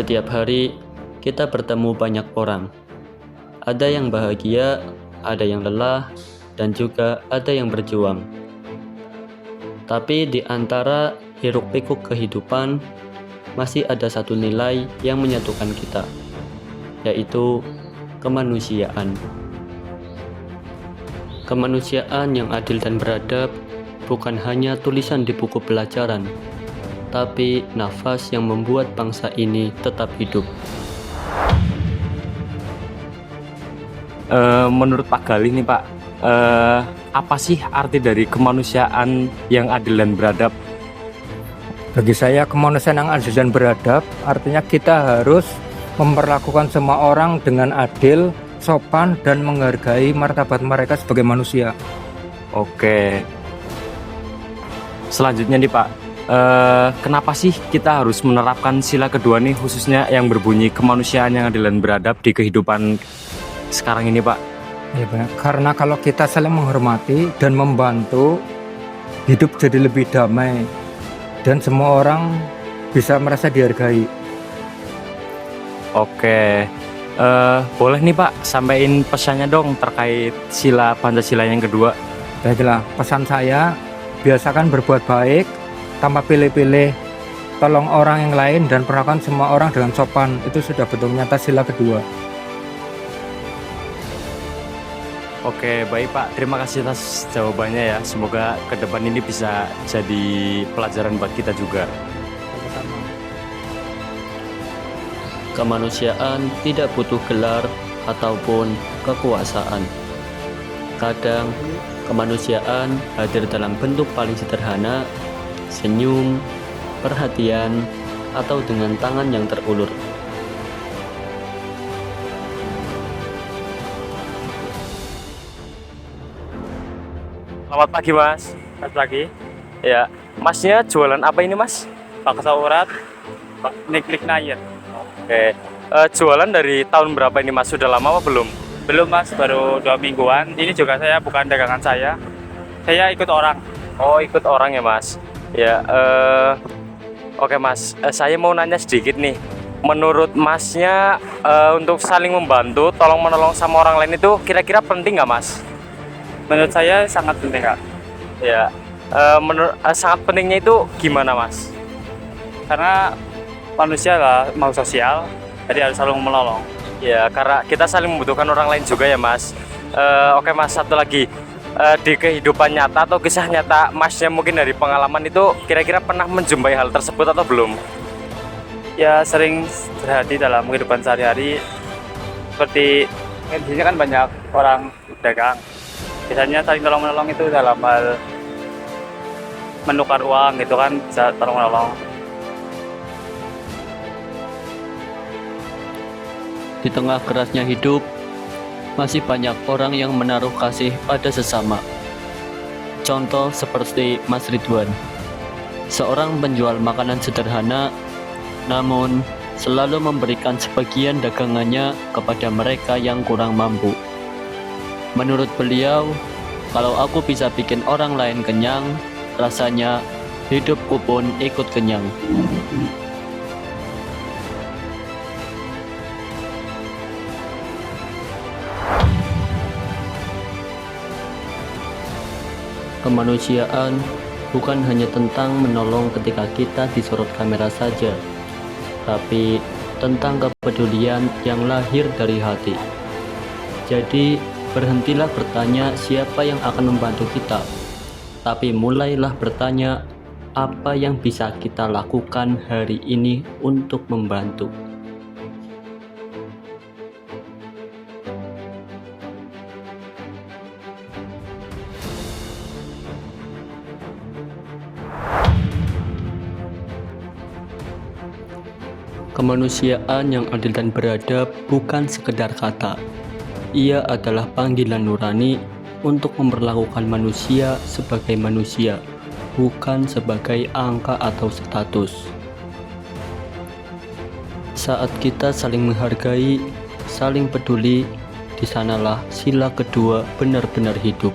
Setiap hari kita bertemu banyak orang. Ada yang bahagia, ada yang lelah, dan juga ada yang berjuang. Tapi di antara hiruk-pikuk kehidupan, masih ada satu nilai yang menyatukan kita, yaitu kemanusiaan. Kemanusiaan yang adil dan beradab bukan hanya tulisan di buku pelajaran, tapi nafas yang membuat bangsa ini tetap hidup. Menurut Pak Galih nih Pak, apa sih arti dari kemanusiaan yang adil dan beradab? Bagi saya, kemanusiaan yang adil dan beradab artinya kita harus memperlakukan semua orang dengan adil, sopan, dan menghargai martabat mereka sebagai manusia. Oke. Selanjutnya nih Pak, kenapa sih kita harus menerapkan sila kedua nih, khususnya yang berbunyi kemanusiaan yang adil dan beradab di kehidupan sekarang ini Pak? Ya, karena kalau kita saling menghormati dan membantu, hidup jadi lebih damai dan semua orang bisa merasa dihargai. Oke, boleh nih Pak sampaikan pesannya dong terkait sila Pancasila yang kedua. Baiklah, pesan saya, biasakan berbuat baik tanpa pilih-pilih, tolong orang yang lain dan perlakukan semua orang dengan sopan. Itu sudah betul nyata sila kedua. Oke, baik Pak. Terima kasih atas jawabannya ya. Semoga ke depan ini bisa jadi pelajaran buat kita juga. Kemanusiaan tidak butuh gelar ataupun kekuasaan. Kadang kemanusiaan hadir dalam bentuk paling sederhana, senyum, perhatian, atau dengan tangan yang terulur. Selamat pagi Mas. Selamat pagi, Ya, Masnya jualan apa ini Mas? Pak Saurat, Pak Nik Nayer. Oke, jualan dari tahun berapa ini Mas? Sudah lama apa belum? Belum Mas, baru 2 mingguan. Ini juga saya bukan dagangan saya ikut orang. Oh, ikut orang ya Mas. Ya, oke Mas, saya mau nanya sedikit nih. Menurut Masnya, untuk saling membantu, tolong menolong sama orang lain itu kira-kira penting nggak Mas? Menurut saya sangat penting Kak, Ya, sangat pentingnya itu gimana Mas? karena manusia lah mau sosial, jadi harus selalu menolong. Ya, karena kita saling membutuhkan orang lain juga ya Mas. Oke Mas, satu lagi. Di kehidupan nyata atau kisah nyata Masnya mungkin dari pengalaman itu kira-kira pernah menjumpai hal tersebut atau belum? Ya sering terjadi dalam kehidupan sehari-hari, seperti di sini kan banyak orang dagang. Biasanya saling tolong-menolong itu dalam hal menukar uang gitu kan, bisa tolong-menolong. Di tengah kerasnya hidup, masih banyak orang yang menaruh kasih pada sesama. Contoh seperti Mas Ridwan, seorang penjual makanan sederhana, namun selalu memberikan sebagian dagangannya kepada mereka yang kurang mampu. Menurut beliau, kalau aku bisa bikin orang lain kenyang, rasanya hidupku pun ikut kenyang. Kemanusiaan bukan hanya tentang menolong ketika kita disorot kamera saja, tapi tentang kepedulian yang lahir dari hati. Jadi, berhentilah bertanya siapa yang akan membantu kita, tapi mulailah bertanya apa yang bisa kita lakukan hari ini untuk membantu. Kemanusiaan yang adil dan beradab bukan sekedar kata. Ia adalah panggilan nurani untuk memperlakukan manusia sebagai manusia, bukan sebagai angka atau status. Saat kita saling menghargai, saling peduli, di sanalah sila kedua benar-benar hidup.